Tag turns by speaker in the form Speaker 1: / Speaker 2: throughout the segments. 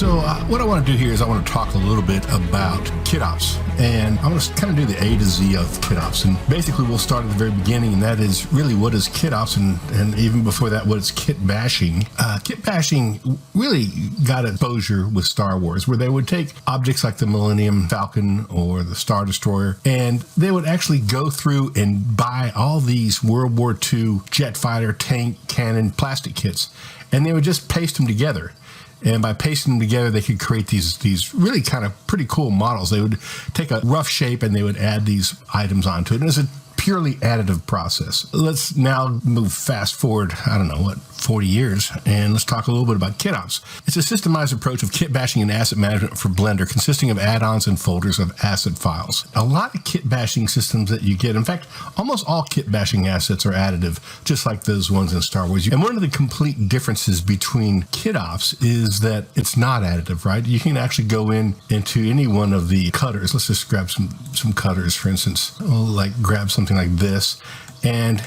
Speaker 1: So what I want to do here is I want to talk a little bit about KITOPS, and I want to kind of do the A to Z of KITOPS. And basically we'll start at the very beginning, and that is really what is KITOPS, and even before that, what is kit bashing. Kit bashing really got exposure with Star Wars, where they would take objects like the Millennium Falcon or the Star Destroyer, and they would actually go through and buy all these World War II jet fighter, tank, cannon, plastic kits, and they would just paste them together. And by pasting them together, they could create these really kind of pretty cool models. They would take a rough shape and they would add these items onto it. And it's a purely additive process. Let's now move fast forward, 40 years, and let's talk a little bit about KITOPS. It's a systemized approach of kit bashing and asset management for Blender, consisting of add-ons and folders of asset files. A lot of kit bashing systems that you get, in fact, almost all kit bashing assets are additive, just like those ones in Star Wars. And one of the complete differences between KITOPS is that it's not additive, right? You can actually go into any one of the cutters. Let's just grab some cutters, for instance. Like grab something like this, and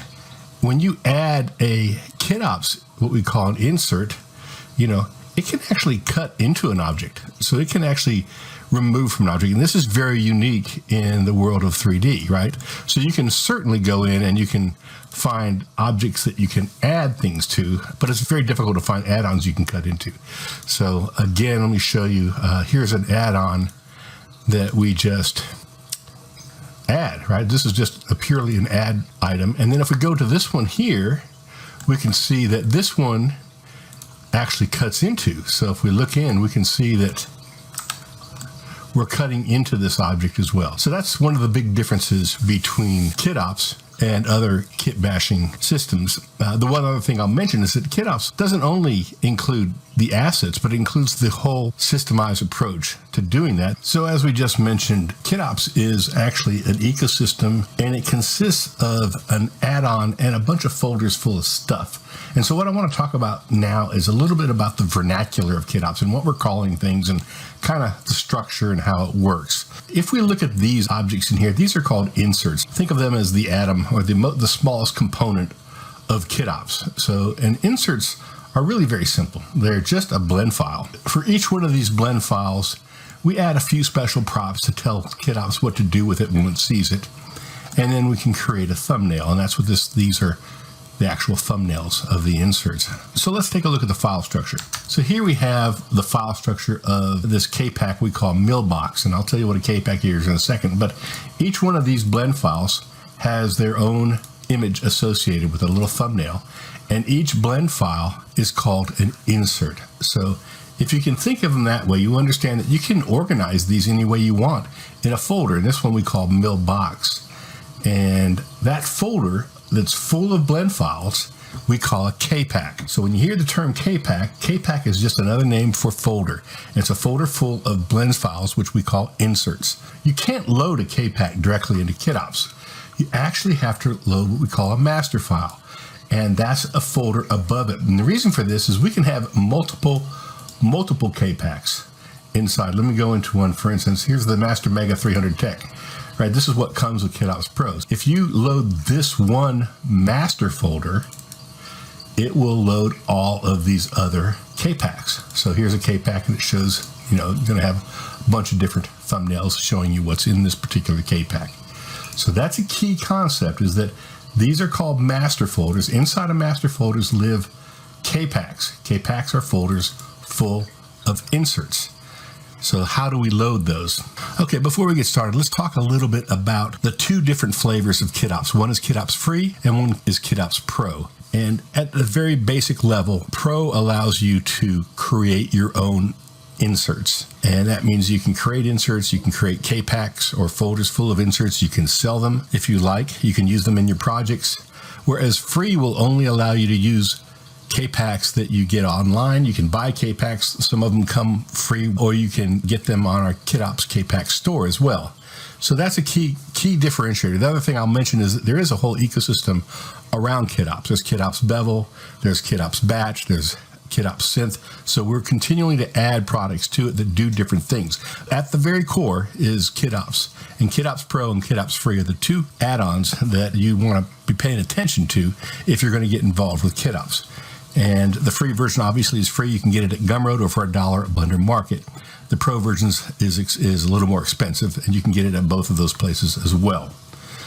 Speaker 1: when you add a KITOPS, what we call an insert, it can actually cut into an object. So it can actually remove from an object. And this is very unique in the world of 3D, right? So you can certainly go in and you can find objects that you can add things to, but it's very difficult to find add-ons you can cut into. So again, let me show you. Here's an add-on that we just add, right? This is just purely an add item. And then if we go to this one here, we can see that this one actually cuts into. So if we look in, we can see that we're cutting into this object as well. So that's one of the big differences between KITOPS and other kit bashing systems. The one other thing I'll mention is that KITOPS doesn't only include the assets, but it includes the whole systemized approach to doing that. So as we just mentioned, KITOPS is actually an ecosystem, and it consists of an add-on and a bunch of folders full of stuff. And so what I want to talk about now is a little bit about the vernacular of KITOPS and what we're calling things and kind of the structure and how it works. If we look at these objects in here, these are called inserts. Think of them as the atom or the smallest component of KITOPS. So, and inserts are really very simple. They're just a blend file. For each one of these blend files, we add a few special props to tell KITOPS what to do with it when it sees it. And then we can create a thumbnail, and that's what these are, the actual thumbnails of the inserts. So let's take a look at the file structure. So here we have the file structure of this KPACK we call Millbox, and I'll tell you what a KPACK is in a second, but each one of these blend files has their own image associated with a little thumbnail, and each blend file is called an insert. So if you can think of them that way, you understand that you can organize these any way you want in a folder, and this one we call Millbox. And that folder that's full of blend files, we call a KPACK. So when you hear the term KPACK is just another name for folder. It's a folder full of blend files, which we call inserts. You can't load a KPACK directly into KITOPS. You actually have to load what we call a master file, and that's a folder above it. And the reason for this is we can have multiple KPACKs inside. Let me go into one, for instance. Here's the Master Mega 300 Tech. Right, this is what comes with KITOPS Pros. If you load this one master folder, it will load all of these other KPACKs. So here's a KPACK that shows, going to have a bunch of different thumbnails showing you what's in this particular KPACK. So that's a key concept, is that these are called master folders. Inside of master folders live KPACKs. KPACKs are folders full of inserts. So how do we load those? Okay, before we get started, let's talk a little bit about the two different flavors of KITOPS. One is KITOPS Free and one is KITOPS Pro. And at the very basic level, Pro allows you to create your own inserts. And that means you can create inserts, you can create KPACKs or folders full of inserts. You can sell them if you like. You can use them in your projects. Whereas Free will only allow you to use KPACKs that you get online. You can buy KPACKs. Some of them come free, or you can get them on our KITOPS KPACK store as well. So that's a key differentiator. The other thing I'll mention is that there is a whole ecosystem around KITOPS. There's KITOPS Bevel, there's KITOPS Batch, there's KITOPS Synth. So we're continuing to add products to it that do different things. At the very core is KITOPS, and KITOPS Pro and KITOPS Free are the two add-ons that you want to be paying attention to if you're going to get involved with KITOPS. And the free version obviously is free. You can get it at Gumroad or for $1 at Blender Market. The Pro version is a little more expensive, and you can get it at both of those places as well.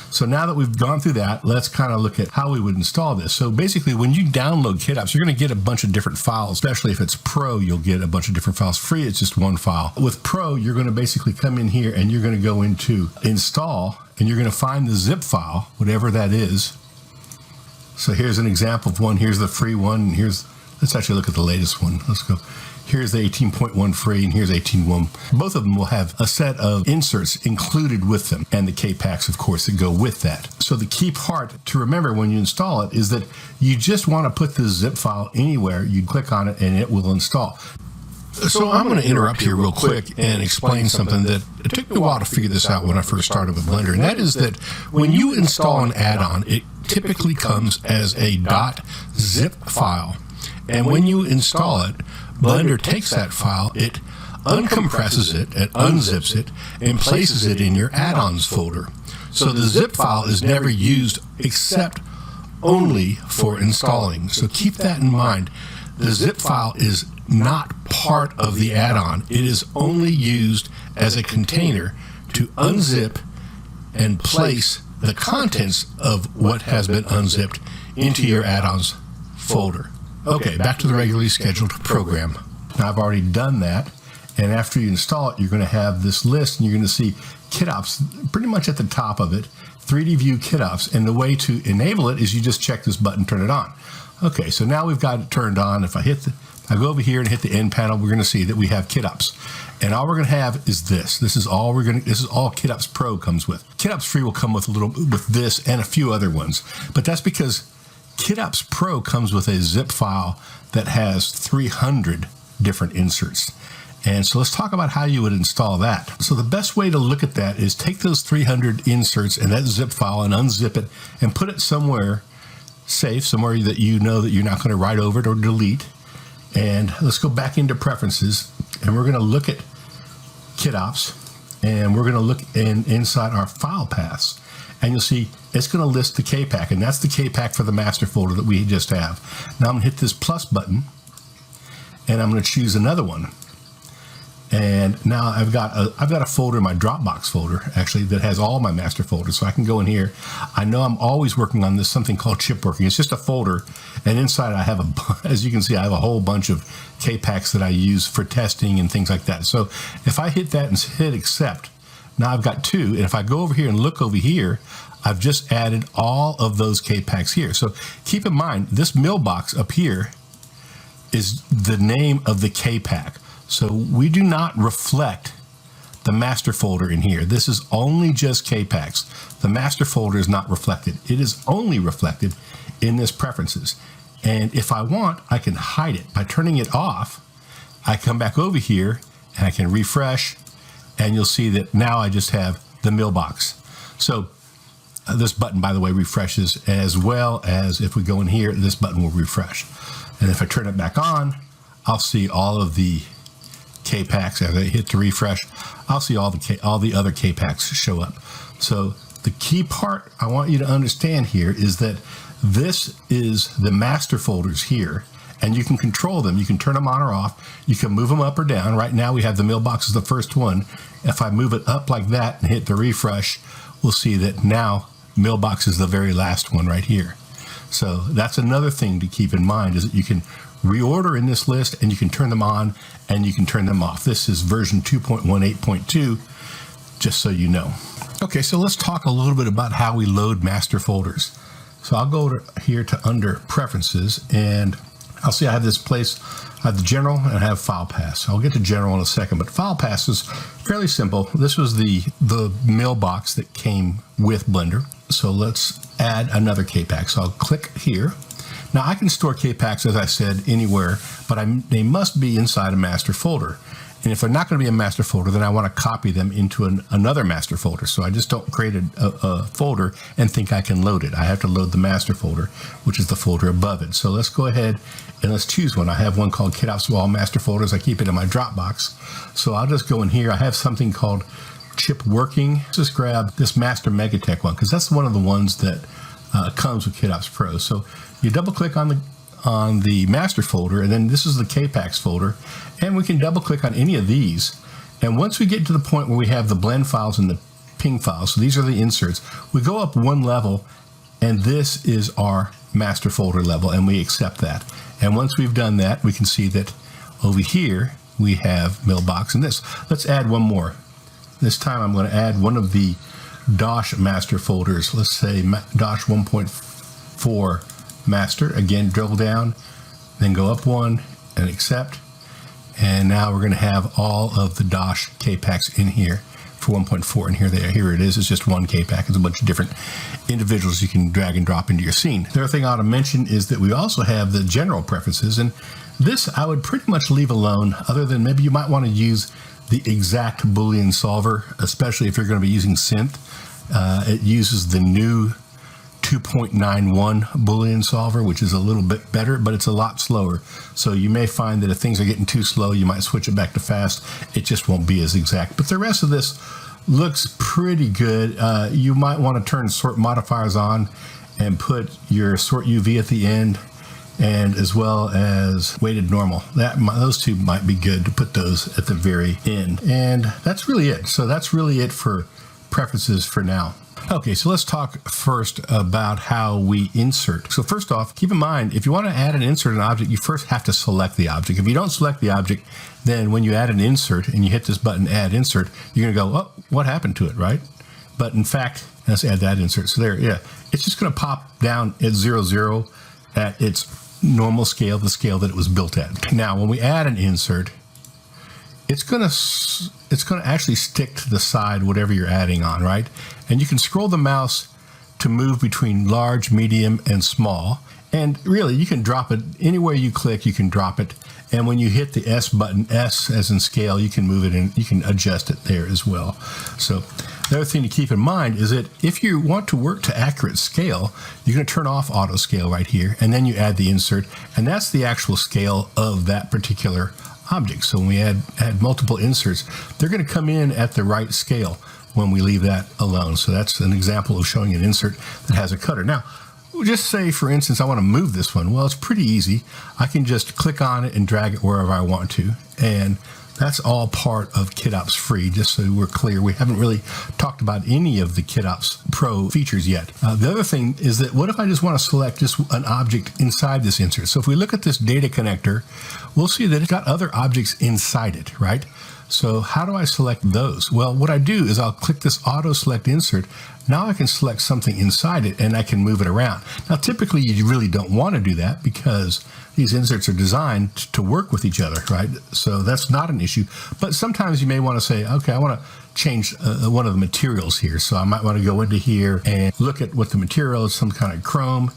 Speaker 1: So now that we've gone through that, let's kind of look at how we would install this. So basically, when you download KITOPS, you're going to get a bunch of different files. Especially if it's Pro, you'll get a bunch of different files. Free, it's just one file. With Pro, you're going to basically come in here and you're going to go into Install, and you're going to find the zip file, whatever that is. So here's an example of one. Here's the free one. And let's actually look at the latest one. Let's go. Here's the 18.1 free, and here's 18.1. Both of them will have a set of inserts included with them, and the KPACKS, of course, that go with that. So the key part to remember when you install it is that you just want to put this zip file anywhere. You click on it, and it will install. So I'm going to interrupt here real quick and explain something that it took me a while to figure this out when I first started with Blender, and that is that when you install an add-on, it typically comes as a .zip file. And when you install it, Blender takes that file, it uncompresses it, and unzips it, and places it in your add-ons folder. So the zip file is never used except only for installing. So keep that in mind. The zip file is not part of the add-on. It is only used as a container to unzip and place the contents of what has been unzipped into your add-ons folder. Okay, back to the regularly scheduled program. Now I've already done that, and after you install it, you're going to have this list, and you're going to see KITOPS pretty much at the top of it, 3D View KITOPS, and the way to enable it is you just check this button, turn it on. Okay, so now we've got it turned on. If I go over here and hit the end panel, we're going to see that we have KITOPS, and all we're going to have is this. This is all KITOPS Pro comes with. KITOPS Free will come with with this and a few other ones, but that's because KITOPS Pro comes with a zip file that has 300 different inserts. And so let's talk about how you would install that. So the best way to look at that is take those 300 inserts and that zip file and unzip it and put it somewhere safe, somewhere that you know that you're not going to write over it or delete. And let's go back into preferences, and we're going to look at KITOPS, and we're going to look inside our file paths. And you'll see it's going to list the KPACK, and that's the KPACK for the master folder that we just have. Now I'm going to hit this plus button, and I'm going to choose another one. And now I've got a folder in my Dropbox folder, actually, that has all my master folders. So I can go in here. I know I'm always working on this, something called chip working. It's just a folder, and inside I have as you can see, I have a whole bunch of KPACKS that I use for testing and things like that. So if I hit that and hit accept, now I've got two, and if I go over here and look over here, I've just added all of those KPACKS here. So keep in mind, this mailbox up here is the name of the KPACK. So we do not reflect the master folder in here. This is only just KPACKS. The master folder is not reflected. It is only reflected in this preferences. And if I want, I can hide it by turning it off. I come back over here and I can refresh, and you'll see that now I just have the mailbox. So this button, by the way, refreshes, as well as if we go in here, this button will refresh. And if I turn it back on, I'll see all of the KPACKS. As I hit to refresh, I'll see all the other KPACKS show up. So the key part I want you to understand here is that this is the master folders here, and you can control them. You can turn them on or off. You can move them up or down. Right now we have the mailbox as the first one. If I move it up like that and hit the refresh, we'll see that now mailbox is the very last one right here. So that's another thing to keep in mind, is that you can reorder in this list, and you can turn them on and you can turn them off. This is version 2.18.2, just so you know. Okay, so let's talk a little bit about how we load master folders. So I'll go here to under preferences, and I'll see I have this place. I have the general and I have file paths. I'll get to general in a second, but file paths is fairly simple. This was the mailbox that came with Blender. So let's add another KPACK. So I'll click here. Now I can store KPACKS, as I said, anywhere, but they must be inside a master folder. And if they're not going to be a master folder, then I want to copy them into another master folder. So I just don't create a folder and think I can load it. I have to load the master folder, which is the folder above it. So let's go ahead and let's choose one. I have one called KITOPS All Master Folders. I keep it in my Dropbox. So I'll just go in here. I have something called Chip Working. Just grab this Master Megatech one, because that's one of the ones that comes with KITOPS Pro. So you double click on on the master folder, and then this is the KPACKS folder, and we can double click on any of these. And once we get to the point where we have the blend files and the ping files, so these are the inserts, we go up one level, and this is our master folder level, and we accept that. And once we've done that, we can see that over here we have mailbox and this. Let's add one more. This time I'm going to add one of the DOS master folders. Let's say DOS 1.4 master. Again, drill down, then go up one and accept. And now we're going to have all of the DOS KPACKS in here for 1.4, and here it is. It's just one KPACK. It's a bunch of different individuals you can drag and drop into your scene. The other thing I ought to mention is that we also have the general preferences, and this I would pretty much leave alone, other than maybe you might want to use the exact Boolean solver, especially if you're going to be using synth. It uses the new 2.91 Boolean solver, which is a little bit better, but it's a lot slower. So you may find that if things are getting too slow, you might switch it back to fast. It just won't be as exact. But the rest of this looks pretty good. You might want to turn sort modifiers on and put your sort UV at the end, and as well as weighted normal. Those two might be good to put those at the very end. And that's really it. So that's really it for preferences for now. Okay, so let's talk first about how we insert. So first off, keep in mind, if you want to add and insert an object, you first have to select the object. If you don't select the object, then when you add an insert and you hit this button, add insert, you're going to go, oh, what happened to it, right? But in fact, let's add that insert. So there, yeah, it's just going to pop down at 0, 0 at its normal scale, the scale that it was built at. Now, when we add an insert, it's going to actually stick to the side, whatever you're adding on, right? And you can scroll the mouse to move between large, medium, and small. And really, you can drop it anywhere you click, you can drop it. And when you hit the S button, S as in scale, you can move it and you can adjust it there as well. So the other thing to keep in mind is that if you want to work to accurate scale, you're going to turn off Autoscale right here, and then you add the insert, and that's the actual scale of that particular object. So when we add multiple inserts, they're going to come in at the right scale when we leave that alone. So that's an example of showing an insert that has a cutter. Now, just say, for instance, I want to move this one. Well, it's pretty easy. I can just click on it and drag it wherever I want to. And that's all part of KITOPS Free, just so we're clear. We haven't really talked about any of the KITOPS Pro features yet. The other thing is that what if I just want to select just an object inside this insert? So if we look at this data connector, we'll see that it's got other objects inside it, right? So how do I select those? Well, what I do is I'll click this auto select insert. Now I can select something inside it and I can move it around. Now, typically you really don't want to do that because these inserts are designed to work with each other, right? So that's not an issue. But sometimes you may want to say, okay, I want to change one of the materials here. So I might want to go into here and look at what the material is, some kind of chrome.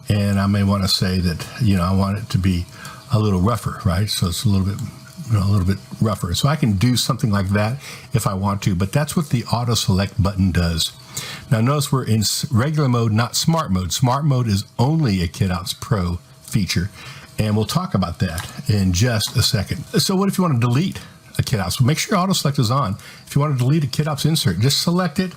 Speaker 1: And I may want to say that, I want it to be a little rougher, right? So it's a little bit rougher. So I can do something like that if I want to, but that's what the auto select button does. Now notice we're in regular mode, not smart mode. Smart mode is only a KITOPS Pro feature, and we'll talk about that in just a second. So what if you want to delete a KITOPS? Well, make sure auto select is on. If you want to delete a KITOPS insert, just select it,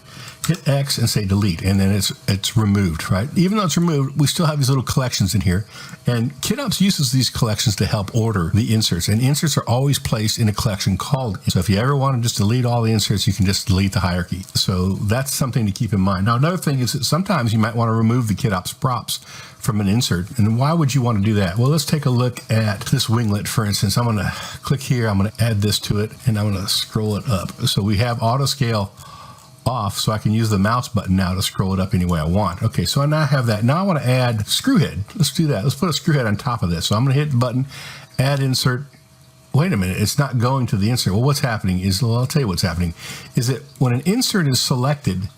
Speaker 1: hit X and say delete, and then it's removed, right? Even though it's removed, we still have these little collections in here, and KITOPS uses these collections to help order the inserts, and inserts are always placed in a collection called. So if you ever want to just delete all the inserts, you can just delete the hierarchy. So that's something to keep in mind. Now, another thing is that sometimes you might want to remove the KITOPS props from an insert. And why would you want to do that? Well, let's take a look at this winglet, for instance. I'm going to click here, I'm going to add this to it, and I'm going to scroll it up. So we have Autoscale off, so I can use the mouse button now to scroll it up any way I want. Okay, so I now have that. Now I want to add screw head. Let's do that. Let's put a screw head on top of this. So I'm going to hit the button, add insert. Wait a minute, it's not going to the insert. Well, what's happening is, well, I'll tell you what's happening, is that when an insert is selected,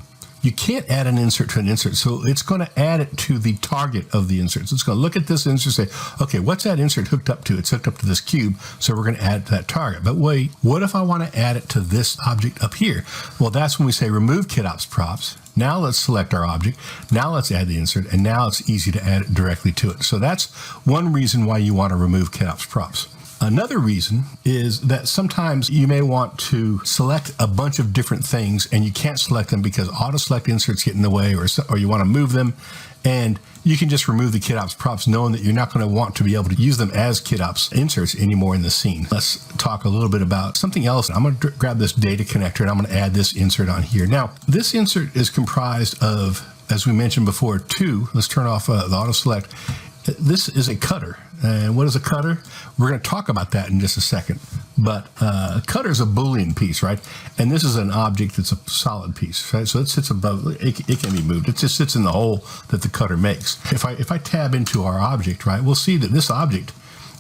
Speaker 1: you can't add an insert to an insert. So it's going to add it to the target of the insert. So it's going to look at this insert and say, okay, what's that insert hooked up to? It's hooked up to this cube, so we're going to add it to that target. But wait, what if I want to add it to this object up here? Well, that's when we say remove KITOPS props. Now let's select our object. Now let's add the insert, and now it's easy to add it directly to it. So that's one reason why you want to remove KITOPS props. Another reason is that sometimes you may want to select a bunch of different things and you can't select them because auto-select inserts get in the way, or you want to move them, and you can just remove the KITOPS props knowing that you're not going to want to be able to use them as KITOPS inserts anymore in the scene. Let's talk a little bit about something else. I'm going to grab this data connector and I'm going to add this insert on here. Now, this insert is comprised of, as we mentioned before, two. Let's turn off the auto-select. This is a cutter. And what is a cutter? We're going to talk about that in just a second. But a cutter is a Boolean piece, right? And this is an object that's a solid piece, right? So it sits above, it can be moved. It just sits in the hole that the cutter makes. If I tab into our object, right, we'll see that this object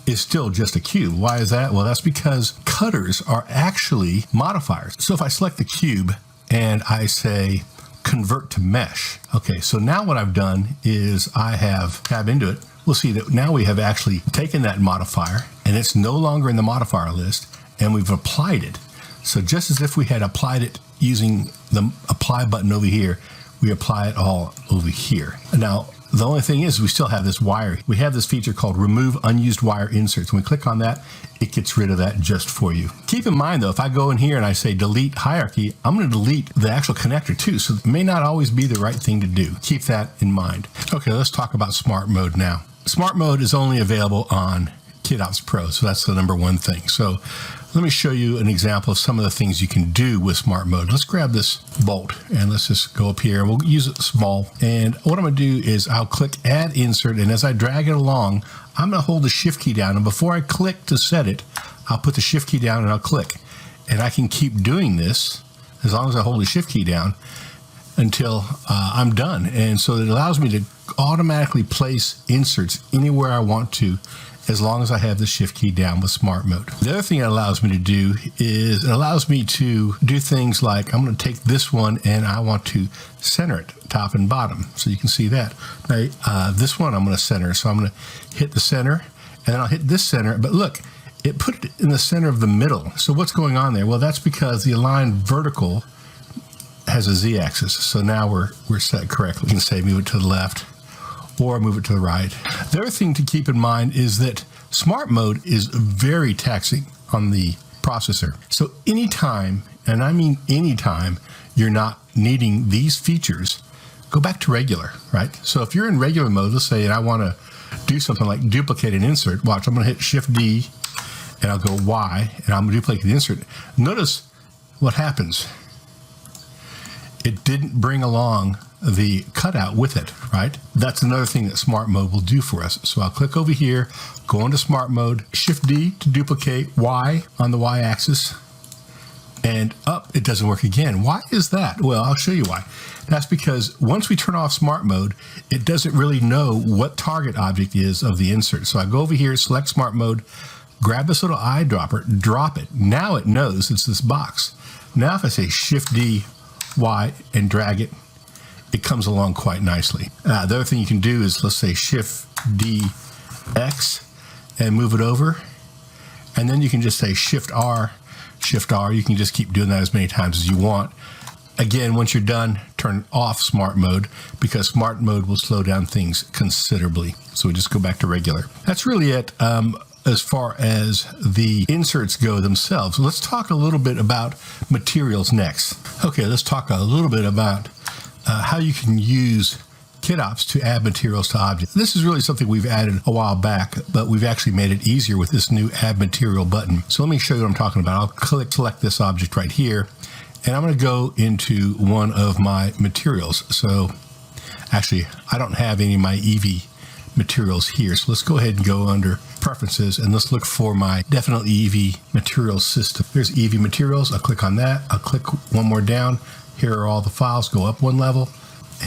Speaker 1: is still just a cube. Why is that? Well, that's because cutters are actually modifiers. So if I select the cube and I say convert to mesh, okay, so now what I've done is I have tab into it. We'll see that now we have actually taken that modifier and it's no longer in the modifier list, and we've applied it. So just as if we had applied it using the apply button over here, we apply it all over here. Now, the only thing is we still have this wire. We have this feature called remove unused wire inserts. When we click on that, it gets rid of that just for you. Keep in mind though, if I go in here and I say delete hierarchy, I'm going to delete the actual connector too. So it may not always be the right thing to do. Keep that in mind. Okay, let's talk about smart mode now. Smart mode is only available on KITOPS Pro, so that's the number one thing. So let me show you an example of some of the things you can do with smart mode. Let's grab this bolt and let's just go up here. We'll use it small. And what I'm going to do is I'll click add insert, and as I drag it along, I'm going to hold the shift key down. And before I click to set it, I'll put the shift key down and I'll click. And I can keep doing this as long as I hold the shift key down until I'm done. And so it allows me to automatically place inserts anywhere I want to, as long as I have the shift key down with smart mode. The other thing it allows me to do is it allows me to do things like I'm going to take this one and I want to center it top and bottom. So you can see that. Now, this one I'm going to center. So I'm going to hit the center and then I'll hit this center. But look, it put it in the center of the middle. So what's going on there? Well, that's because the align vertical has a z-axis. So now we're set correctly. We can say move it to the left or move it to the right. The other thing to keep in mind is that smart mode is very taxing on the processor. So anytime, and I mean anytime, you're not needing these features, go back to regular, right? So if you're in regular mode, let's say, and I want to do something like duplicate an insert, watch, I'm going to hit Shift D and I'll go Y and I'm going to duplicate the insert. Notice what happens. It didn't bring along the cutout with it, right? That's another thing that smart mode will do for us. So I'll click over here, go into smart mode, Shift D to duplicate Y on the Y axis, and up, it doesn't work again. Why is that? Well, I'll show you why. That's because once we turn off smart mode, it doesn't really know what target object is of the insert. So I go over here, select smart mode, grab this little eyedropper, drop it. Now it knows it's this box. Now if I say Shift D, Y, and drag it, it comes along quite nicely. The other thing you can do is, let's say Shift D, X, and move it over. And then you can just say Shift R, Shift R. You can just keep doing that as many times as you want. Again, once you're done, turn off smart mode, because smart mode will slow down things considerably. So we just go back to regular. That's really it. As far as the inserts go themselves. Let's talk a little bit about materials next. Okay, let's talk a little bit about how you can use KITOPS to add materials to objects. This is really something we've added a while back, but we've actually made it easier with this new Add Material button. So let me show you what I'm talking about. I'll select this object right here, and I'm going to go into one of my materials. So actually, I don't have any of my EEVEE materials here. So let's go ahead and go under Preferences, and let's look for my definite EEVEE materials system. There's EEVEE materials. I'll click on that. I'll click one more down. Here are all the files. Go up one level,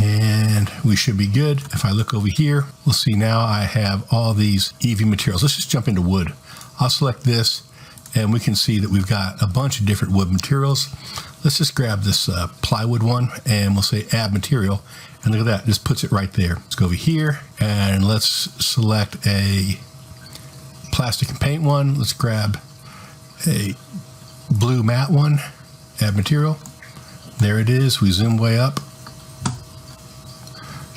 Speaker 1: and we should be good. If I look over here, we'll see now I have all these EEVEE materials. Let's just jump into wood. I'll select this, and we can see that we've got a bunch of different wood materials. Let's just grab this plywood one, and we'll say Add Material. And look at that, just puts it right there. Let's go over here, and let's select a plastic and paint one. Let's grab a blue matte one, Add Material. There it is. We zoom way up.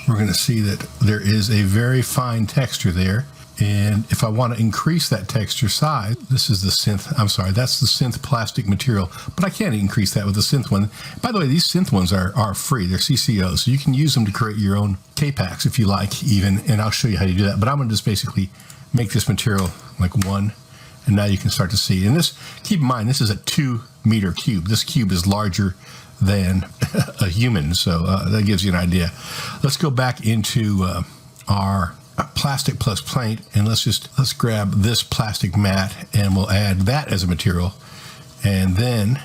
Speaker 1: We're going to see that there is a very fine texture there. And if I want to increase that texture size, this is the synth, I'm sorry, that's the synth plastic material, but I can't increase that with the synth one. By the way, these synth ones are free, they're CCO, so you can use them to create your own KPACKS if you like even, and I'll show you how to do that. But I'm going to just basically make this material like 1, and now you can start to see. And this, keep in mind, this is a 2-meter cube. This cube is larger than a human, so that gives you an idea. Let's go back into our plastic plus paint, and let's grab this plastic mat, and we'll add that as a material. And then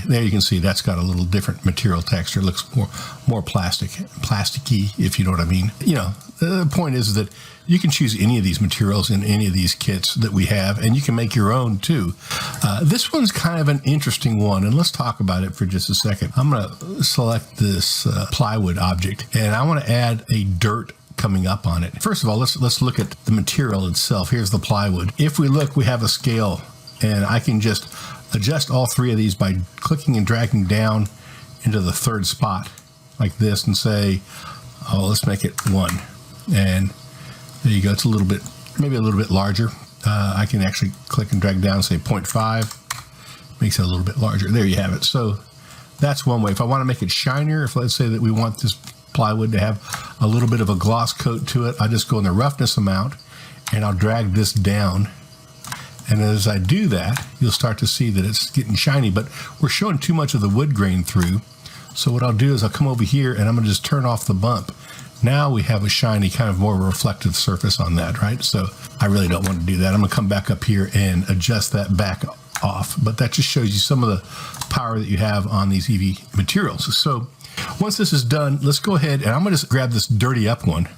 Speaker 1: there you can see that's got a little different material texture. It looks more plasticky, if you know what I mean. You know, the point is that you can choose any of these materials in any of these kits that we have, and you can make your own too. This one's kind of an interesting one, and let's talk about it for just a second. I'm going to select this plywood object, and I want to add a dirt coming up on it. First of all, let's look at the material itself. Here's the plywood. If we look, we have a scale, and I can just adjust all 3 of these by clicking and dragging down into the 3rd spot like this and say, oh, let's make it 1. And there you go. It's a little bit, maybe a little bit larger. I can actually click and drag down and say 0.5, makes it a little bit larger. There you have it. So that's one way. If I want to make it shinier, if let's say that we want this plywood to have a little bit of a gloss coat to it, I just go in the roughness amount and I'll drag this down. And as I do that, you'll start to see that it's getting shiny, but we're showing too much of the wood grain through. So what I'll do is I'll come over here and I'm going to just turn off the bump. Now we have a shiny, kind of more reflective surface on that, right? So I really don't want to do that. I'm going to come back up here and adjust that back off, but that just shows you some of the power that you have on these EEVEE materials. So once this is done, let's go ahead and I'm going to grab this dirty up one.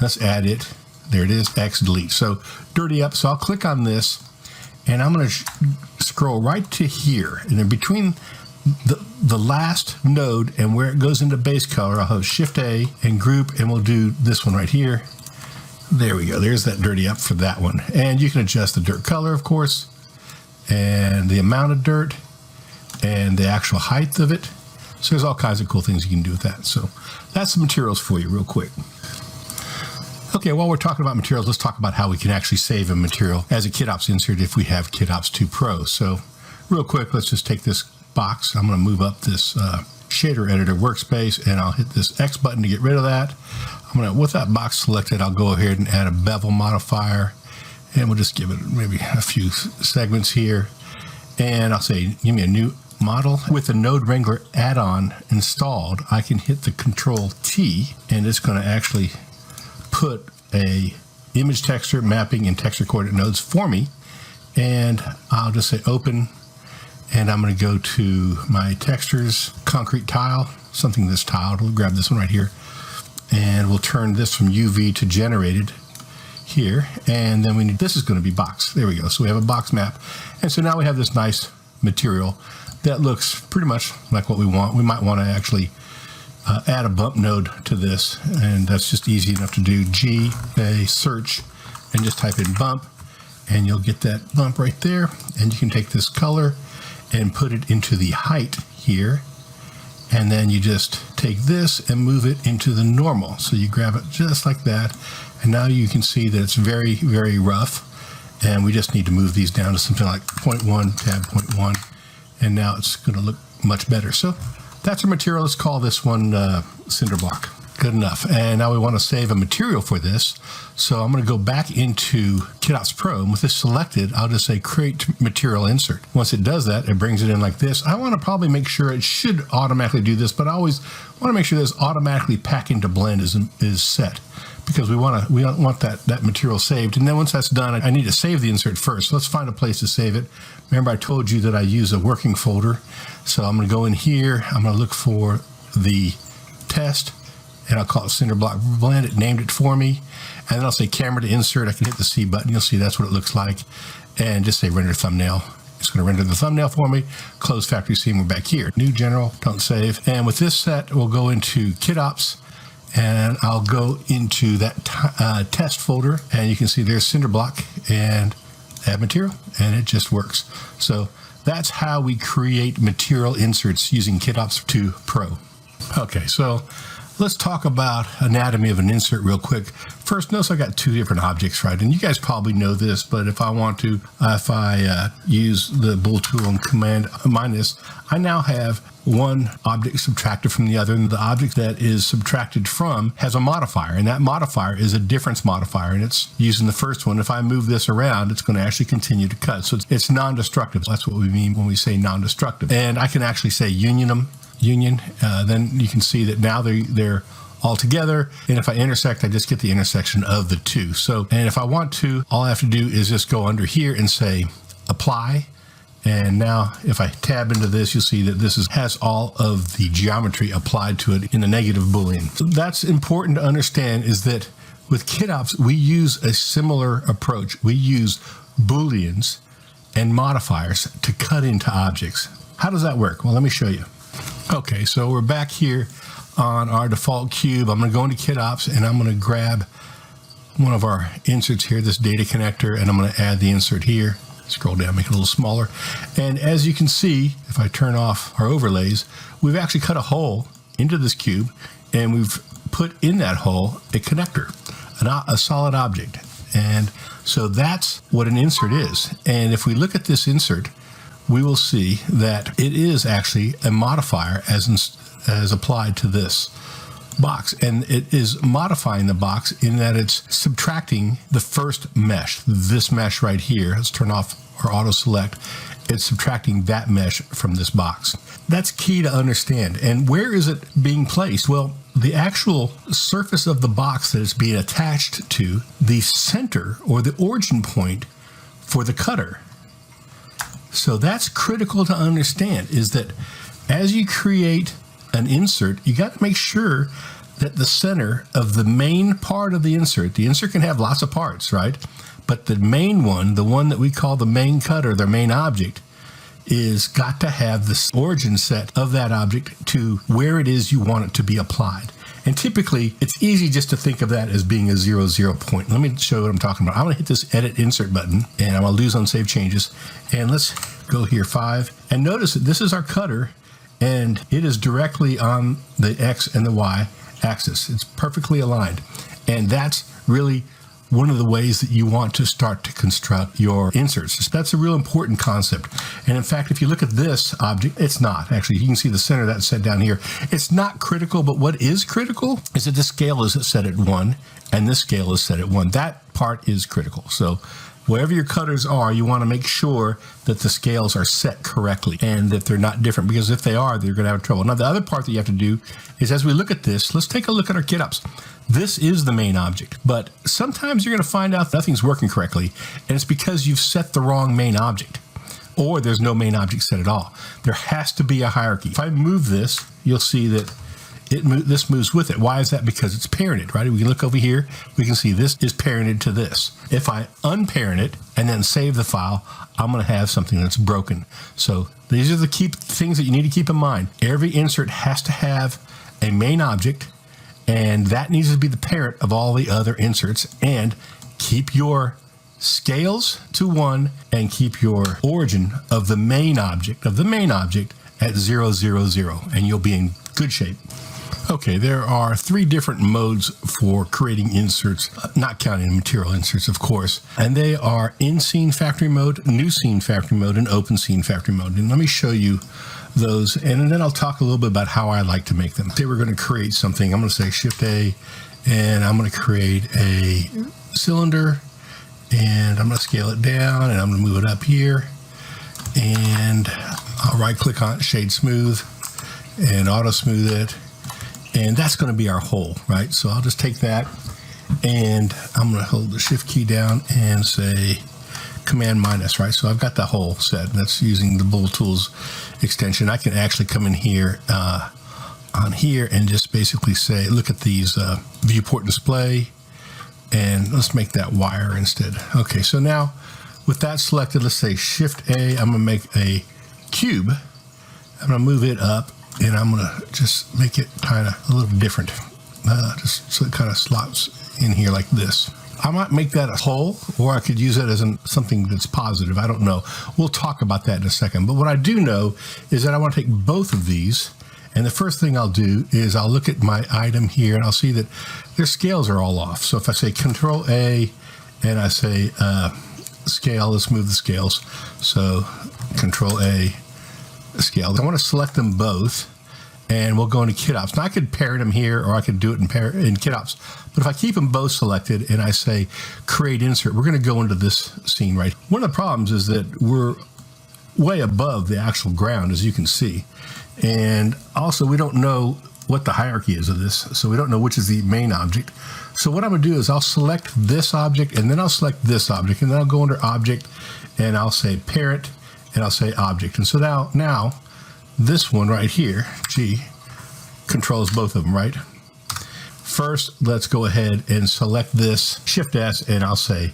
Speaker 1: Let's add it. There it is, X delete. So dirty up, so I'll click on this and I'm going to scroll right to here. And in between the last node and where it goes into base color, I'll have Shift A and group, and we'll do this one right here. There we go. There's that dirty up for that one. And you can adjust the dirt color, of course, and the amount of dirt and the actual height of it. So there's all kinds of cool things you can do with that. So that's the materials for you real quick. Okay, while we're talking about materials, let's talk about how we can actually save a material as a KITOPS insert if we have KITOPS 2 Pro. So real quick, let's just take this box. I'm going to move up this shader editor workspace, and I'll hit this X button to get rid of that. I'm going to, with that box selected, I'll go ahead and add a bevel modifier, and we'll just give it maybe a few segments here. And I'll say, give me a new model. With the Node Wrangler add-on installed, I can hit the Control T, and it's going to actually put a image texture, mapping, and texture coordinate nodes for me. And I'll just say open, and I'm going to go to my textures, concrete tile, something that's tiled. We'll grab this one right here, and we'll turn this from UV to generated here. And then we need, this is going to be box. There we go. So we have a box map. And so now we have this nice material that looks pretty much like what we want. We might want to actually add a bump node to this, and that's just easy enough to do. G, A, search, and just type in bump, and you'll get that bump right there. And you can take this color and put it into the height here, and then you just take this and move it into the normal. So you grab it just like that, and now you can see that it's very, very rough, and we just need to move these down to something like 0.1, tab 0.1, and now it's going to look much better. So that's our material. Let's call this one cinder block. Good enough. And now we want to save a material for this. So I'm going to go back into KITOPS Pro, and with this selected, I'll just say create material insert. Once it does that, it brings it in like this. I want to probably make sure it should automatically do this, but I always want to make sure this automatically pack into blend is set, because we want that material saved. And then once that's done, I need to save the insert first. So let's find a place to save it. Remember, I told you that I use a working folder. So I'm going to go in here. I'm going to look for the test, and I'll call it cinder block blend. It named it for me. And then I'll say camera to insert. I can hit the C button. You'll see that's what it looks like. And just say render thumbnail. It's going to render the thumbnail for me. Close factory scene. We're back here. New general, don't save. And with this set, we'll go into KITOPS, and I'll go into that test folder, and you can see there's cinder block and add material, and it just works. So that's how we create material inserts using KITOPS 2 Pro. Okay, so Let's talk about anatomy of an insert real quick. First, notice I got two different objects, right? And you guys probably know this, but if I want to, if I use the bool tool and command minus, I now have one object subtracted from the other, and the object that is subtracted from has a modifier, and that modifier is a difference modifier, and it's using the first one. If I move this around, it's going to actually continue to cut. So it's non-destructive. That's what we mean when we say non-destructive. And I can actually say union. Then you can see that now they're all together, and if I intersect, I just get the intersection of the two. So, and if I want to, all I have to do is just go under here and say apply. And now if I tab into this, you'll see that this has all of the geometry applied to it in a negative Boolean. So that's important to understand, is that with KITOPS, we use a similar approach. We use Booleans and modifiers to cut into objects. How does that work? Well, let me show you. Okay, so we're back here on our default cube. I'm going to go into KITOPS, and I'm going to grab one of our inserts here, this data connector, and I'm going to add the insert here. Scroll down, make it a little smaller. And as you can see, if I turn off our overlays, we've actually cut a hole into this cube, and we've put in that hole a connector, a solid object. And so that's what an insert is. And if we look at this insert, we will see that it is actually a modifier as applied to this box, and it is modifying the box in that it's subtracting the first mesh, this mesh right here. Let's turn off our auto select. It's subtracting that mesh from this box. That's key to understand. And where is it being placed? Well, the actual surface of the box that it's being attached to, the center or the origin point for the cutter. So that's critical to understand, is that as you create an insert, you got to make sure that the center of the main part of the insert can have lots of parts, right? But the main one, the one that we call the main cutter, their main object, is got to have the origin set of that object to where it is you want it to be applied. And typically, it's easy just to think of that as being a 0, 0 point. Let me show you what I'm talking about. I'm going to hit this Edit Insert button, and I'm going to lose Unsave Changes. And let's go here, 5. And notice that this is our cutter, and it is directly on the X and the Y axis. It's perfectly aligned. And that's really one of the ways that you want to start to construct your inserts. That's a real important concept. And in fact, if you look at this object, it's not. Actually, you can see the center that's set down here. It's not critical, but what is critical is that the scale is set at 1 and this scale is set at 1. That part is critical. So wherever your cutters are, you want to make sure that the scales are set correctly and that they're not different, because if they are, they're going to have trouble. Now, the other part that you have to do is, as we look at this, let's take a look at our KITOPS. This is the main object, but sometimes you're going to find out nothing's working correctly, and it's because you've set the wrong main object, or there's no main object set at all. There has to be a hierarchy. If I move this, you'll see that this moves with it. Why is that? Because it's parented, right? We can look over here. We can see this is parented to this. If I unparent it and then save the file, I'm going to have something that's broken. So these are the key things that you need to keep in mind. Every insert has to have a main object, and that needs to be the parent of all the other inserts. And keep your scales to 1 and keep your origin of the main object at 0, 0, 0, and you'll be in good shape. Okay, there are 3 different modes for creating inserts, not counting material inserts, of course, and they are in scene factory mode, new scene factory mode, and open scene factory mode. And let me show you those, and then I'll talk a little bit about how I like to make them. Say we're going to create something. I'm going to say Shift A, and I'm going to create a cylinder, and I'm going to scale it down, and I'm going to move it up here, and I'll right click on it, Shade Smooth, and auto smooth it. And that's going to be our hole, right? So I'll just take that, and I'm going to hold the Shift key down and say Command minus, right? So I've got the hole set. That's using the Bool Tools extension. I can actually come in here on here and just basically say, look at these viewport display, and let's make that wire instead. Okay, so now with that selected, let's say Shift A. I'm going to make a cube. I'm going to move it up, and I'm going to just make it kind of a little different, just so it kind of slots in here like this. I might make that a hole, or I could use it as something that's positive. I don't know. We'll talk about that in a second. But what I do know is that I want to take both of these, And the first thing I'll do is I'll look at my item here and I'll see that their scales are all off. So if I say Control A and I say scale, let's move the scales. So Control A, scale. I want to select them both, and we'll go into KITOPS. Now I could parent them here, or I could do it in KITOPS. But if I keep them both selected and I say create insert, we're going to go into this scene right. One of the problems is that we're way above the actual ground, as you can see. And also we don't know what the hierarchy is of this. So we don't know which is the main object. So what I'm going to do is I'll select this object, and then I'll select this object, and then I'll go under object and I'll say parent and I'll say object. And so now this one right here, G, controls both of them, right? First, let's go ahead and select this, Shift S, and I'll say,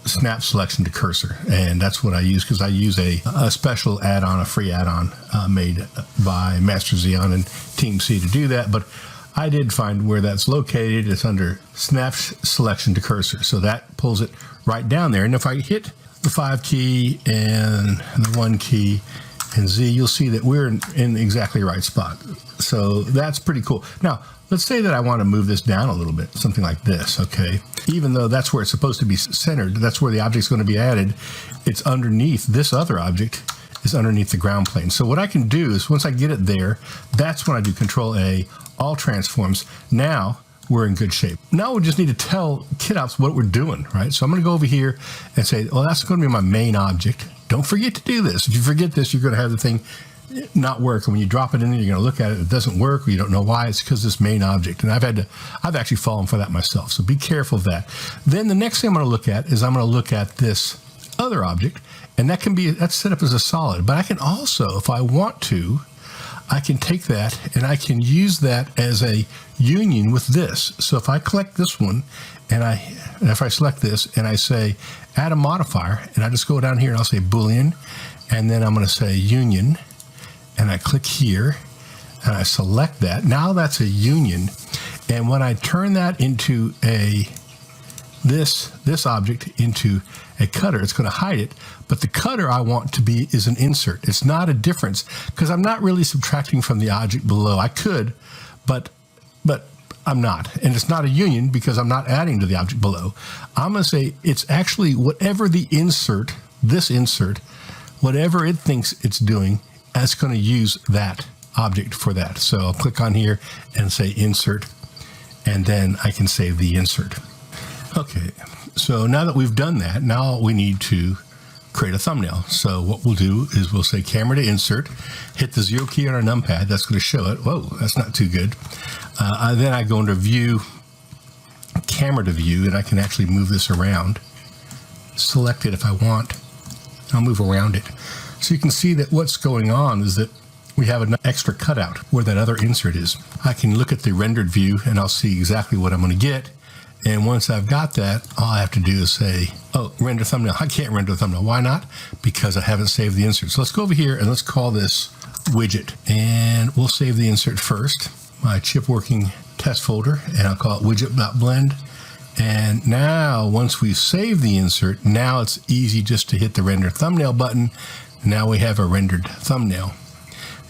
Speaker 1: snap selection to cursor. And that's what I use because I use a special add-on, a free add-on made by Master Xeon and Team C to do that. But I did find where that's located. It's under snap selection to cursor. So that pulls it right down there. And if I hit the 5 key and the 1 key and Z, you'll see that we're in exactly the right spot. So that's pretty cool. Now, let's say that I want to move this down a little bit, something like this, okay? Even though that's where it's supposed to be centered, that's where the object's going to be added, it's underneath, this other object is underneath the ground plane. So what I can do is once I get it there, that's when I do Control A, all transforms. Now we're in good shape. Now we just need to tell KITOPS what we're doing, right? So I'm going to go over here and say, well, that's going to be my main object. Don't forget to do this. If you forget this, you're going to have the thing not work. And when you drop it in there, you're going to look at it, it doesn't work, or you don't know why. It's because this main object. And I've actually fallen for that myself. So be careful of that. Then the next thing I'm going to look at is I'm going to look at this other object, and that's set up as a solid. But I can also, if I want to, I can take that and I can use that as a union with this. So if I collect this one and if I select this and I say add a modifier, and I just go down here and I'll say Boolean, and then I'm going to say union, and I click here and I select that. Now that's a union. And when I turn that into this object into a cutter, it's going to hide it. But the cutter I want to be is an insert. It's not a difference because I'm not really subtracting from the object below. I could, but I'm not. And it's not a union because I'm not adding to the object below. I'm going to say it's actually whatever the insert, this insert, whatever it thinks it's doing, it's going to use that object for that. So I'll click on here and say insert, and then I can save the insert. Okay, so now that we've done that, now we need to create a thumbnail. So what we'll do is we'll say camera to insert, hit the 0 key on our numpad. That's going to show it. Whoa, that's not too good. Then I go into view, camera to view, and I can actually move this around. Select it if I want. I'll move around it. So you can see that what's going on is that we have an extra cutout where that other insert is. I can look at the rendered view and I'll see exactly what I'm going to get. And once I've got that, all I have to do is say, oh, render thumbnail. I can't render a thumbnail. Why not? Because I haven't saved the insert. So let's go over here and let's call this widget. And we'll save the insert first, my chip working test folder, and I'll call it widget.blend. And now once we've saved the insert, now it's easy just to hit the render thumbnail button. Now we have a rendered thumbnail.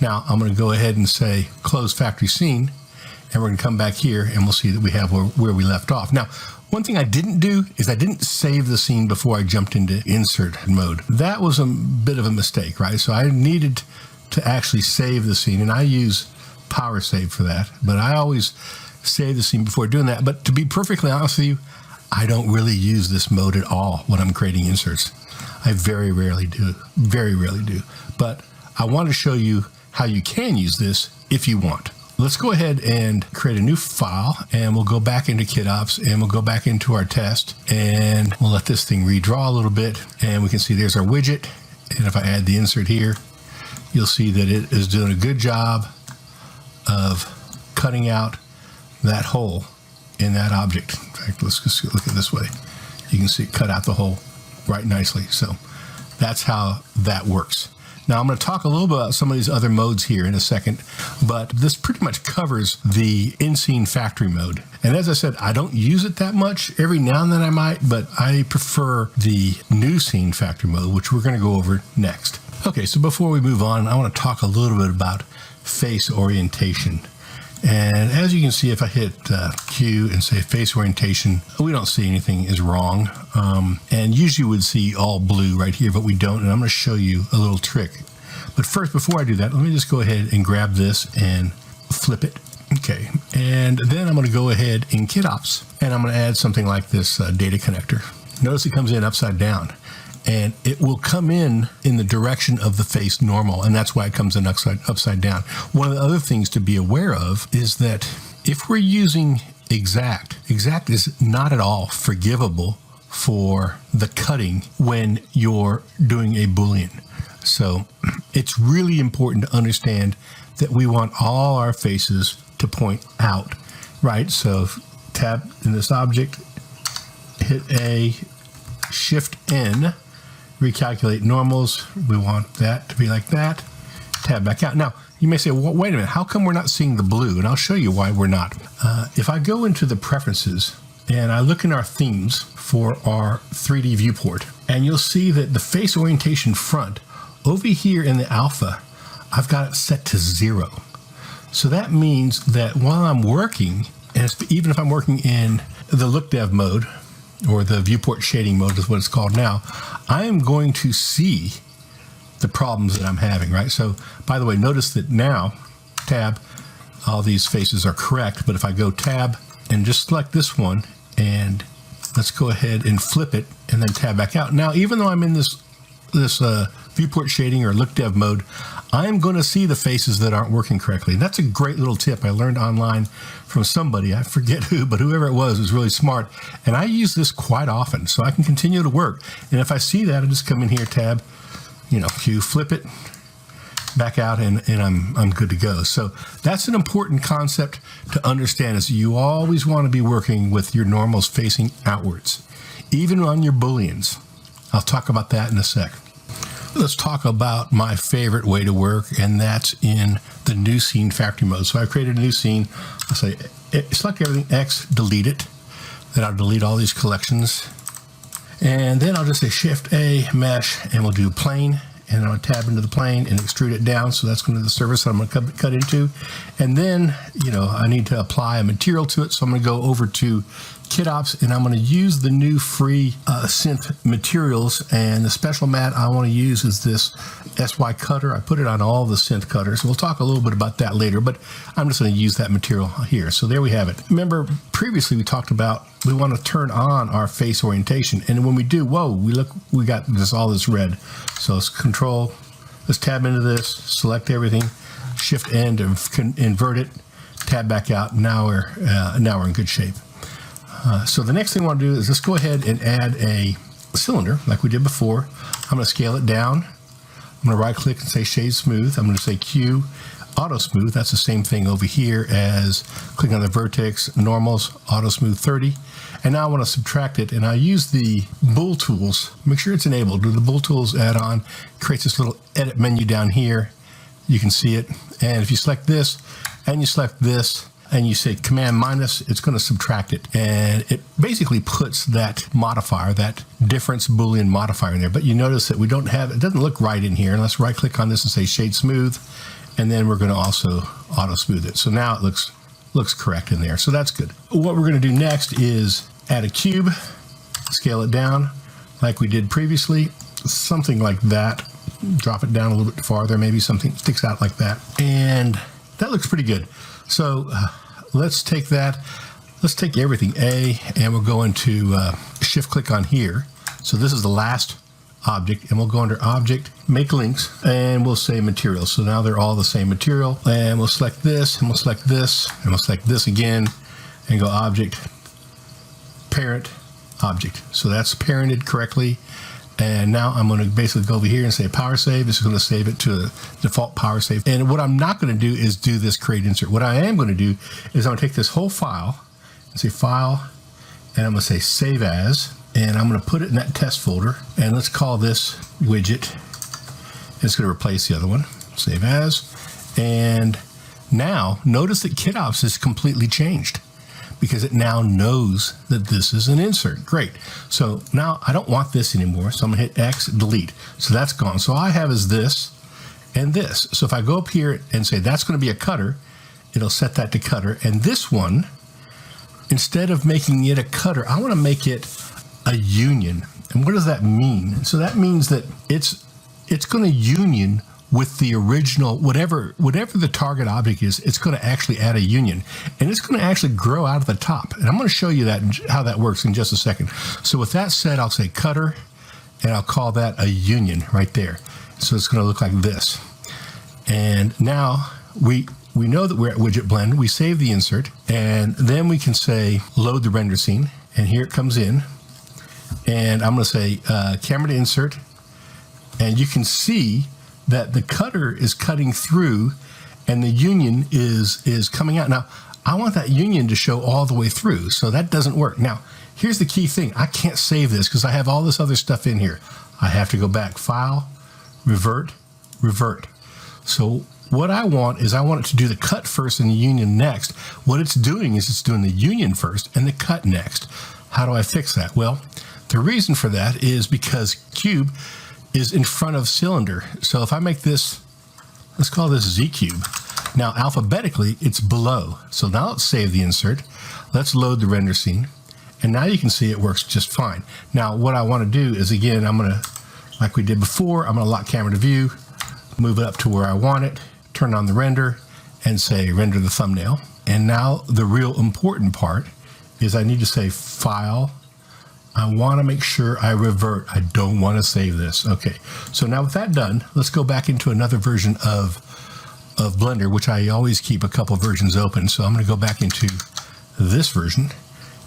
Speaker 1: Now I'm going to go ahead and say close factory scene, and we're going to come back here and we'll see that we have where we left off. Now, one thing I didn't do is I didn't save the scene before I jumped into insert mode. That was a bit of a mistake, right? So I needed to actually save the scene, and I use Power Save for that, but I always save the scene before doing that. But to be perfectly honest with you, I don't really use this mode at all when I'm creating inserts. I very rarely do, but I want to show you how you can use this if you want. Let's go ahead and create a new file, and we'll go back into KITOPS, and we'll go back into our test, and we'll let this thing redraw a little bit, and we can see there's our widget. And if I add the insert here, you'll see that it is doing a good job of cutting out that hole in that object. In fact, let's just look at it this way. You can see it cut out the hole right nicely. So that's how that works. Now I'm going to talk a little bit about some of these other modes here in a second, but this pretty much covers the in-scene factory mode. And as I said, I don't use it that much. Every now and then I might, but I prefer the new scene factory mode, which we're going to go over next. Okay, so before we move on, I want to talk a little bit about face orientation. And as you can see, if I hit Q and say face orientation, we don't see anything is wrong. And usually we would see all blue right here, but we don't. And I'm going to show you a little trick. But first, before I do that, let me just go ahead and grab this and flip it. Okay, and then I'm going to go ahead in KITOPS, and I'm going to add something like this data connector. Notice it comes in upside down, and it will come in the direction of the face normal, and that's why it comes in upside down. One of the other things to be aware of is that if we're using exact is not at all forgivable for the cutting when you're doing a Boolean. So it's really important to understand that we want all our faces to point out, right? So tab in this object, hit A, Shift N, recalculate normals. We want that to be like that. Tab back out. Now, you may say, well, wait a minute, how come we're not seeing the blue? And I'll show you why we're not. If I go into the preferences and I look in our themes for our 3D viewport, and you'll see that the face orientation front, over here in the alpha, I've got it set to 0. So that means that while I'm working, and even if I'm working in the look dev mode, or the viewport shading mode is what it's called now, I am going to see the problems that I'm having, right? So, by the way, notice that now, tab, all these faces are correct, but if I go tab and just select this one, and let's go ahead and flip it, and then tab back out. Now, even though I'm in this viewport shading or look dev mode, I'm going to see the faces that aren't working correctly. And that's a great little tip I learned online from somebody, I forget who, but whoever it was really smart. And I use this quite often, so I can continue to work. And if I see that, I just come in here, tab, Q, flip it, back out, and I'm good to go. So that's an important concept to understand, is you always want to be working with your normals facing outwards, even on your Booleans. I'll talk about that in a sec. Let's talk about my favorite way to work, and that's in the new scene factory mode. So I've created a new scene. I'll say, select everything, X, delete it. Then I'll delete all these collections. And then I'll just say Shift A, mesh, and we'll do plane. And I'm going to tab into the plane and extrude it down. So that's going to be the surface that I'm going to cut into. And then, I need to apply a material to it. So I'm going to go over to KITOPS, and I'm going to use the new free synth materials. And the special mat I want to use is this SY cutter. I put it on all the synth cutters. We'll talk a little bit about that later, but I'm just going to use that material here. So there we have it. Remember, previously we talked about we want to turn on our face orientation. And when we do, we got all this red. So let's let's tab into this, select everything, Shift N to invert it, tab back out. Now we're in good shape. So the next thing I want to do is let's go ahead and add a cylinder like we did before. I'm going to scale it down. I'm going to right click and say Shade Smooth. I'm going to say Q, Auto Smooth. That's the same thing over here as clicking on the vertex, normals, Auto Smooth 30. And now I want to subtract it, and I use the Bool Tools. Make sure it's enabled. Do the Bool Tools add-on. Creates this little edit menu down here. You can see it. And if you select this, and you select this, and you say Command minus, it's going to subtract it. And it basically puts that modifier, that difference Boolean modifier in there. But you notice that we don't have, it doesn't look right in here. And let's right click on this and say Shade Smooth. And then we're going to also auto smooth it. So now it looks correct in there. So that's good. What we're going to do next is add a cube, scale it down like we did previously, something like that. Drop it down a little bit farther, maybe something sticks out like that. And that looks pretty good. So let's take that. Let's take everything A, and we'll go into shift click on here. So this is the last object, and we'll go under object, make links, and we'll say material. So now they're all the same material, and we'll select this, and we'll select this, and we'll select this again, and go object, parent, object. So that's parented correctly. And now I'm going to basically go over here and say power save. This is going to save it to a default power save. And what I'm not going to do is do this create insert. What I am going to do is I'm going to take this whole file and say file, and I'm going to say save as, and I'm going to put it in that test folder, and let's call this widget. It's going to replace the other one. Save as. And now notice that KITOPS is completely changed, because it now knows that this is an insert. Great. So now I don't want this anymore. So I'm going to hit X, delete. So that's gone. So all I have is this, and this. So if I go up here and say that's going to be a cutter, it'll set that to cutter. And this one, instead of making it a cutter, I want to make it a union. And what does that mean? So that means that it's going to union with the original, whatever the target object is, it's going to actually add a union. And it's going to actually grow out of the top. And I'm going to show you that how that works in just a second. So with that said, I'll say cutter, and I'll call that a union right there. So it's going to look like this. And now we know that we're at widget blend. We save the insert, and then we can say load the render scene. And here it comes in. And I'm going to say camera to insert. And you can see that the cutter is cutting through and the union is coming out. Now, I want that union to show all the way through, so that doesn't work. Now, here's the key thing. I can't save this because I have all this other stuff in here. I have to go back, File, Revert, Revert. So what I want is I want it to do the cut first and the union next. What it's doing is it's doing the union first and the cut next. How do I fix that? Well, the reason for that is because cube is in front of cylinder. So if I make this, let's call this Z cube. Now alphabetically, it's below. So now let's save the insert. Let's load the render scene. And now you can see it works just fine. Now what I want to do is, again, I'm going to, like we did before, I'm going to lock camera to view, move it up to where I want it, turn on the render, and say render the thumbnail. And now the real important part is I need to say File. I want to make sure I revert. I don't want to save this. Okay, so now with that done, let's go back into another version of Blender, which I always keep a couple versions open. So I'm going to go back into this version,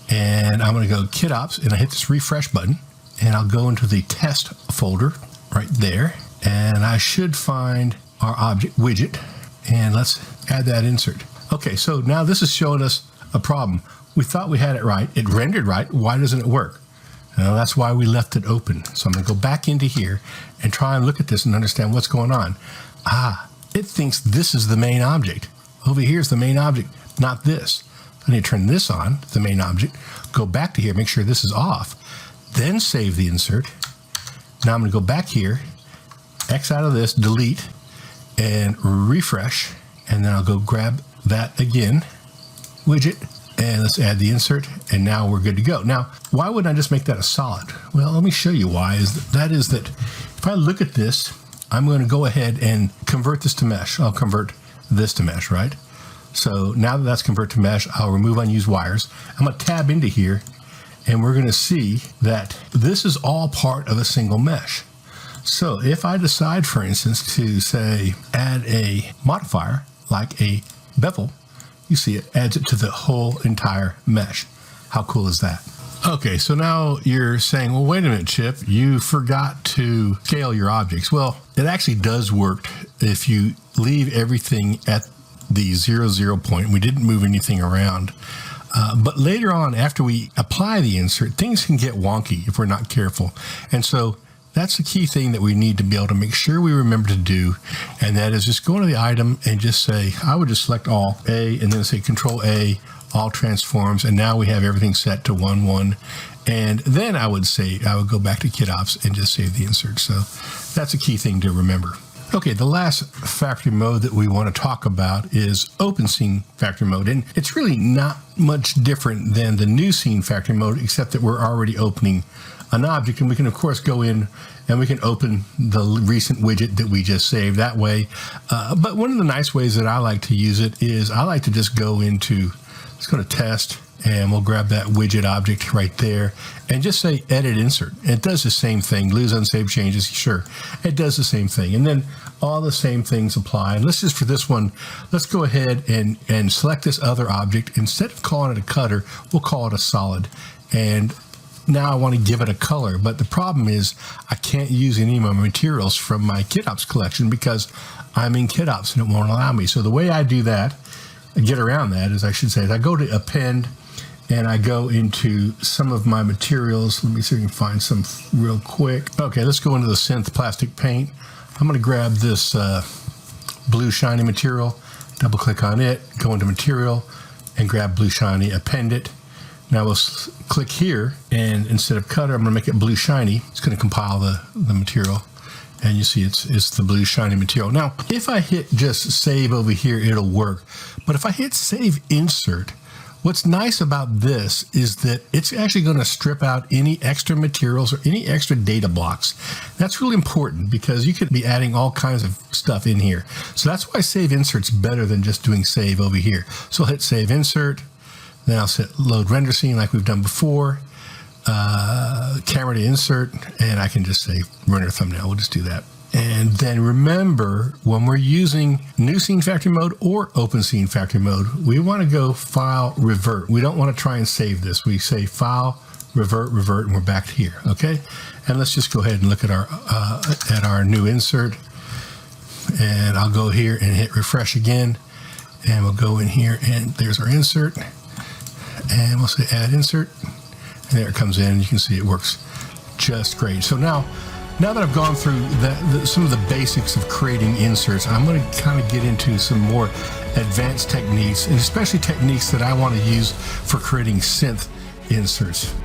Speaker 1: and I'm going to go KITOPS, and I hit this refresh button, and I'll go into the test folder right there, and I should find our object widget, and let's add that insert. Okay, so now this is showing us a problem. We thought we had it right. It rendered right. Why doesn't it work? Now that's why we left it open. So I'm going to go back into here and try and look at this and understand what's going on. It thinks this is the main object. Over here is the main object, not this. I need to turn this on, the main object, go back to here, make sure this is off, then save the insert. Now I'm going to go back here, X out of this, delete, and refresh, and then I'll go grab that again, widget, and let's add the insert, and now we're good to go. Now, why wouldn't I just make that a solid? Well, let me show you why. That is that if I look at this, I'm going to go ahead and convert this to mesh. I'll convert this to mesh, right? So now that that's converted to mesh, I'll remove unused wires. I'm going to tab into here, and we're going to see that this is all part of a single mesh. So if I decide, for instance, to say add a modifier like a bevel, you see it adds it to the whole entire mesh. How cool is that? Okay, so now you're saying, well, wait a minute, Chip, you forgot to scale your objects. Well, it actually does work if you leave everything at the 0, point. We didn't move anything around. But later on, after we apply the insert, things can get wonky if we're not careful. And so that's the key thing that we need to be able to make sure we remember to do, and that is just go into the item and just say, I would just select all, A, and then say Control A, all transforms, and now we have everything set to 1, 1. And then I would go back to KITOPS and just save the insert. So that's a key thing to remember. Okay, the last factory mode that we want to talk about is open scene factory mode. And it's really not much different than the new scene factory mode, except that we're already opening an object, and we can of course go in and we can open the recent widget that we just saved that way. But one of the nice ways that I like to use it is I like to just go into, let's go to test, and we'll grab that widget object right there and just say edit insert. It does the same thing, lose unsaved changes, sure. It does the same thing. And then all the same things apply. And let's just, for this one, let's go ahead and select this other object. Instead of calling it a cutter, we'll call it a solid. And now I want to give it a color, but the problem is I can't use any of my materials from my KITOPS collection because I'm in KITOPS and it won't allow me. So the way I do that, get around that, is I go to append and I go into some of my materials. Let me see if we can find some real quick. Okay, let's go into the synth plastic paint. I'm going to grab this blue shiny material, double click on it, go into material and grab blue shiny, append it. Now we'll click here, and instead of cutter, I'm going to make it blue shiny. It's going to compile the material. And you see it's the blue shiny material. Now, if I hit just save over here, it'll work. But if I hit save insert, what's nice about this is that it's actually going to strip out any extra materials or any extra data blocks. That's really important because you could be adding all kinds of stuff in here. So that's why save insert's better than just doing save over here. So I'll hit save insert. Then I'll set load render scene like we've done before. Camera to insert, and I can just say render thumbnail. We'll just do that. And then remember, when we're using new scene factory mode or open scene factory mode, we want to go file revert. We don't want to try and save this. We say file revert, and we're back here. Okay, and let's just go ahead and look at our new insert. And I'll go here and hit refresh again, and we'll go in here, and there's our insert, and we'll say add insert. And there it comes in. You can see it works just great. So now that I've gone through some of the basics of creating inserts, I'm going to kind of get into some more advanced techniques, and especially techniques that I want to use for creating synth inserts.